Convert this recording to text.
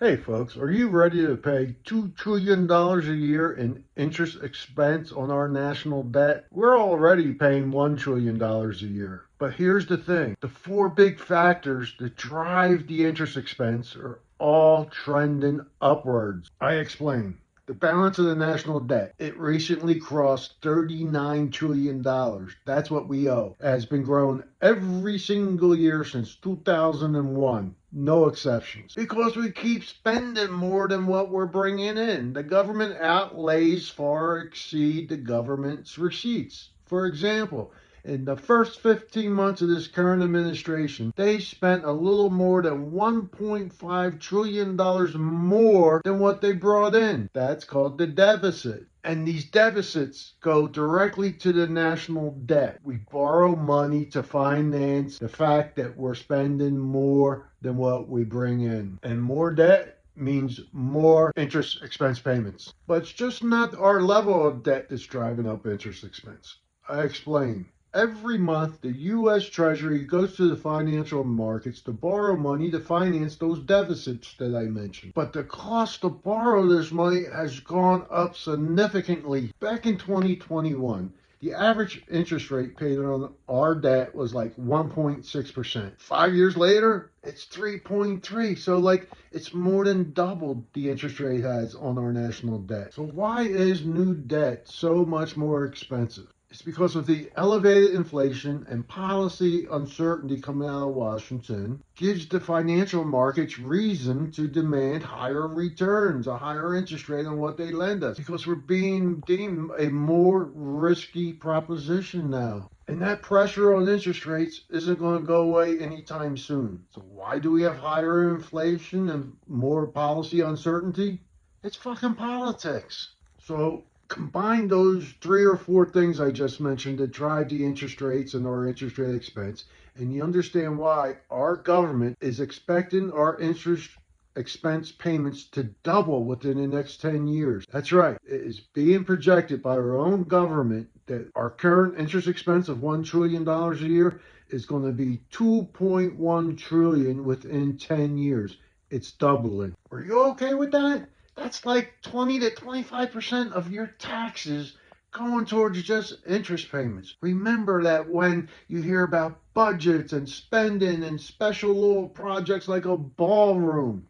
Hey folks, are you ready to pay $2 trillion a year in interest expense on our national debt? We're already paying $1 trillion a year. But here's the thing, the four big factors that drive the interest expense are all trending upwards. I explain. The balance of the national debt. It recently crossed $39 trillion. That's what we owe. It has been growing every single year since 2001. No exceptions. Because we keep spending more than what we're bringing in. The government outlays far exceed the government's receipts. For example, in the first 15 months of this current administration, they spent a little more than $1.5 trillion more than what they brought in. That's called the deficit. And these deficits go directly to the national debt. We borrow money to finance the fact that we're spending more than what we bring in. And more debt means more interest expense payments. But it's just not our level of debt that's driving up interest expense. I explain. Every month, the US Treasury goes to the financial markets to borrow money to finance those deficits that I mentioned. But the cost to borrow this money has gone up significantly. Back in 2021, the average interest rate paid on our debt was like 1.6%. 5 years later, it's 3.3. So it's more than doubled the interest rate has on our national debt. So why is new debt so much more expensive? It's because of the elevated inflation and policy uncertainty coming out of Washington gives the financial markets reason to demand higher returns, a higher interest rate on what they lend us, because we're being deemed a more risky proposition now. And that pressure on interest rates isn't going to go away anytime soon. So why do we have higher inflation and more policy uncertainty? It's fucking politics. So combine those three or four things I just mentioned that drive the interest rates and our interest rate expense, and you understand why our government is expecting our interest expense payments to double within the next 10 years. That's right. It is being projected by our own government that our current interest expense of $1 trillion a year is going to be 2.1 trillion within 10 years. It's doubling. Are you okay with that? That's like 20 to 25% of your taxes going towards just interest payments. Remember that when you hear about budgets and spending and special little projects like a ballroom,